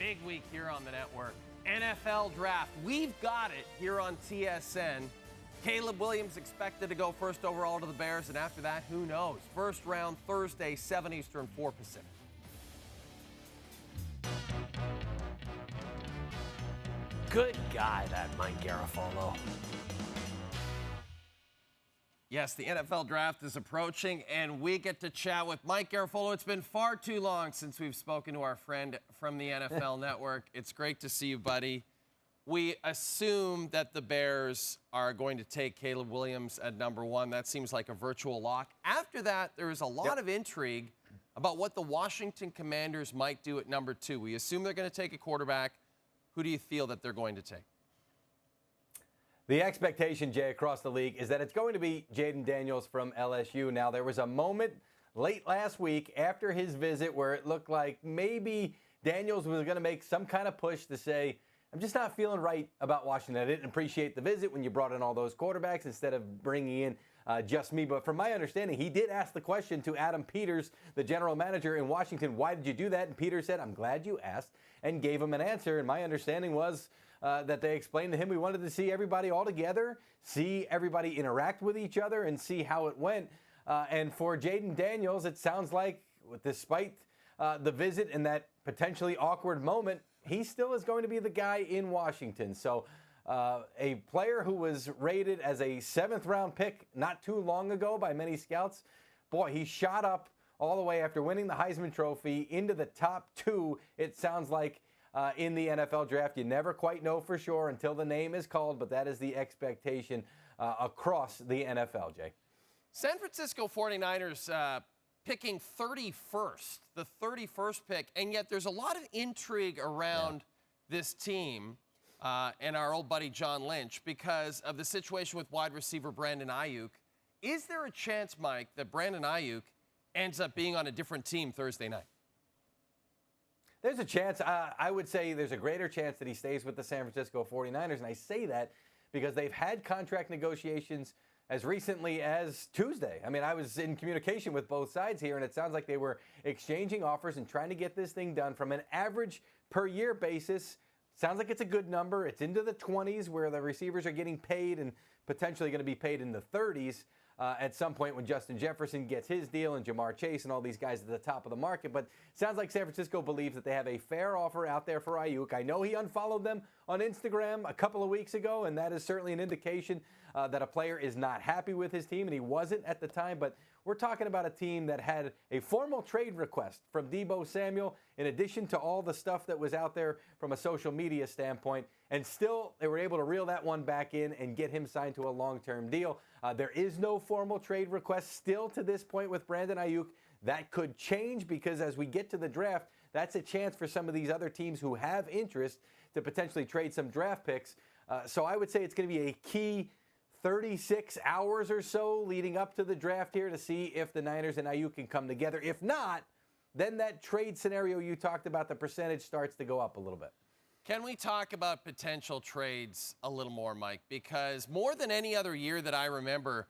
Big week here on the network. NFL draft. We've got it here on TSN. Caleb Williams expected to go first overall to the Bears, and after that, who knows? First round Thursday, 7 Eastern, 4 Pacific. Good guy, that Mike Garafolo. Yes, the NFL draft is approaching, and we get to chat with Mike Garafolo. It's been far too long since we've spoken to our friend from the NFL Network. It's great to see you, buddy. We assume that the Bears are going to take Caleb Williams at number 1. That seems like a virtual lock. After that, there is a lot of intrigue about what the Washington Commanders might do at number 2. We assume they're going to take a quarterback. Who do you feel that they're going to take? The expectation, Jay, across the league is that it's going to be Jayden Daniels from LSU. Now, there was a moment late last week after his visit where it looked like maybe Daniels was going to make some kind of push to say, I'm just not feeling right about Washington. I didn't appreciate the visit when you brought in all those quarterbacks instead of bringing in just me. But from my understanding, he did ask the question to Adam Peters, the general manager in Washington, why did you do that? And Peters said, I'm glad you asked, and gave him an answer. And my understanding was that they explained to him we wanted to see everybody all together, see everybody interact with each other, and see how it went. And for Jayden Daniels, it sounds like, despite the visit and that potentially awkward moment, he still is going to be the guy in Washington. So a player who was rated as a 7th-round pick not too long ago by many scouts, boy, he shot up all the way after winning the Heisman Trophy into the top 2, it sounds like, in the NFL draft. You never quite know for sure until the name is called, but that is the expectation across the NFL, Jay. San Francisco 49ers picking 31st, the 31st pick, and yet there's a lot of intrigue around this team and our old buddy John Lynch because of the situation with wide receiver Brandon Aiyuk. Is there a chance, Mike, that Brandon Aiyuk ends up being on a different team Thursday night? There's a chance. I would say there's a greater chance that he stays with the San Francisco 49ers, and I say that because they've had contract negotiations as recently as Tuesday. I mean, I was in communication with both sides here, and it sounds like they were exchanging offers and trying to get this thing done from an average per year basis. Sounds like it's a good number. It's into the 20s where the receivers are getting paid and potentially going to be paid in the 30s at some point when Justin Jefferson gets his deal and Jamar Chase and all these guys at the top of the market. But sounds like San Francisco believes that they have a fair offer out there for Aiyuk. I know he unfollowed them on Instagram a couple of weeks ago, and that is certainly an indication that a player is not happy with his team, and he wasn't at the time. But we're talking about a team that had a formal trade request from Deebo Samuel, in addition to all the stuff that was out there from a social media standpoint, and still they were able to reel that one back in and get him signed to a long-term deal. There is no formal trade request still to this point with Brandon Aiyuk. That could change because as we get to the draft, that's a chance for some of these other teams who have interest to potentially trade some draft picks. So I would say it's going to be a key 36 hours or so leading up to the draft here to see if the Niners and Aiyuk can come together. If not, then that trade scenario you talked about, the percentage starts to go up a little bit. Can we talk about potential trades a little more, Mike? Because more than any other year that I remember,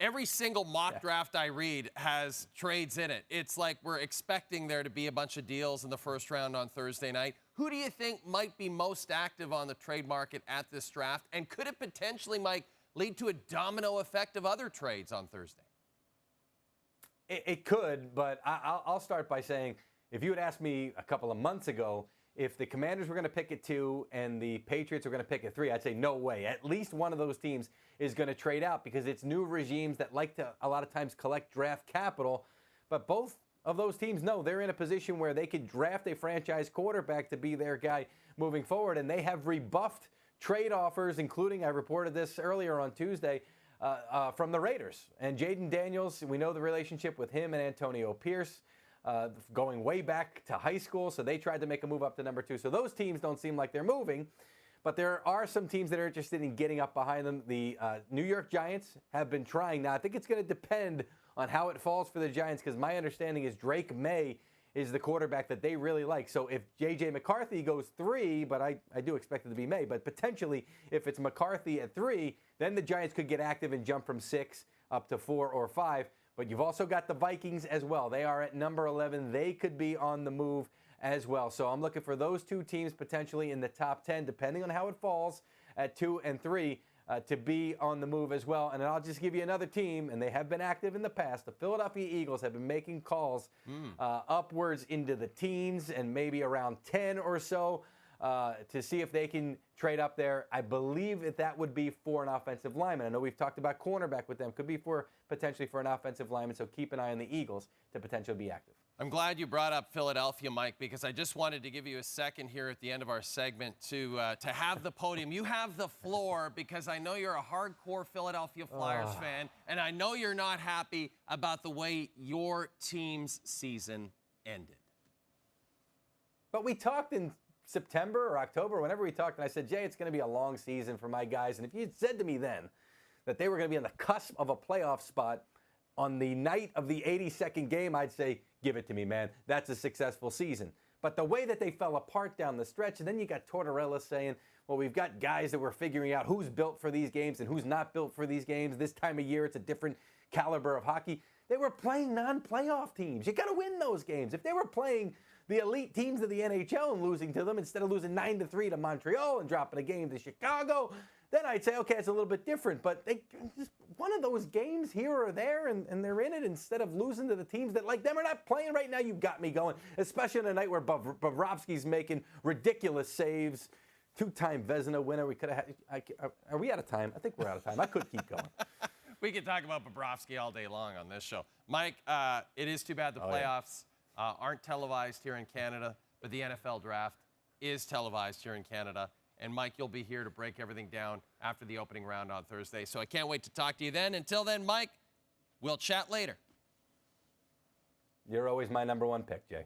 every single mock draft I read has trades in it. It's like we're expecting there to be a bunch of deals in the first round on Thursday night. Who do you think might be most active on the trade market at this draft? And could it potentially, Mike, lead to a domino effect of other trades on Thursday? It could, but I'll start by saying if you had asked me a couple of months ago if the Commanders were going to pick at 2 and the Patriots were going to pick at 3, I'd say no way. At least one of those teams is going to trade out because it's new regimes that like to a lot of times collect draft capital. But both of those teams know they're in a position where they could draft a franchise quarterback to be their guy moving forward, and they have rebuffed trade offers, including, I reported this earlier on Tuesday, from the Raiders. And Jayden Daniels, we know the relationship with him and Antonio Pierce going way back to high school, so they tried to make a move up to number 2. So those teams don't seem like they're moving, but there are some teams that are interested in getting up behind them. The New York Giants have been trying. Now, I think it's going to depend on how it falls for the Giants because my understanding is Drake May is the quarterback that they really like. So if J.J. McCarthy goes 3, but I do expect it to be May, but potentially if it's McCarthy at 3, then the Giants could get active and jump from 6 up to 4 or 5. But you've also got the Vikings as well. They are at number 11. They could be on the move as well. So I'm looking for those two teams potentially in the top 10, depending on how it falls at 2 and 3, to be on the move as well. And I'll just give you another team, and they have been active in the past. The Philadelphia Eagles have been making calls upwards into the teens and maybe around 10 or so to see if they can trade up there. I believe that would be for an offensive lineman. I know we've talked about cornerback with them. Could be potentially for an offensive lineman, so keep an eye on the Eagles to potentially be active. I'm glad you brought up Philadelphia, Mike, because I just wanted to give you a second here at the end of our segment to have the podium. You have the floor because I know you're a hardcore Philadelphia Flyers fan, and I know you're not happy about the way your team's season ended. But we talked in September or October, whenever we talked, and I said, Jay, it's going to be a long season for my guys. And if you had said to me then that they were going to be on the cusp of a playoff spot on the night of the 82nd game, I'd say, give it to me, man. That's a successful season. But the way that they fell apart down the stretch, and then you got Tortorella saying, well, we've got guys that we're figuring out who's built for these games and who's not built for these games. This time of year, it's a different caliber of hockey. They were playing non-playoff teams. You got to win those games. If they were playing the elite teams of the NHL and losing to them instead of losing 9-3 to Montreal and dropping a game to Chicago, then I'd say, okay, it's a little bit different. But they just one of those games here or there, and they're in it instead of losing to the teams that like them are not playing right now. You got me going, especially on a night where Bobrovsky's making ridiculous saves. Two-time Vezina winner. We could have had. Are we out of time? I think we're out of time. I could keep going. We could talk about Bobrovsky all day long on this show. Mike, it is too bad the playoffs aren't televised here in Canada, but the NFL draft is televised here in Canada. And, Mike, you'll be here to break everything down after the opening round on Thursday. So I can't wait to talk to you then. Until then, Mike, we'll chat later. You're always my number one pick, Jay.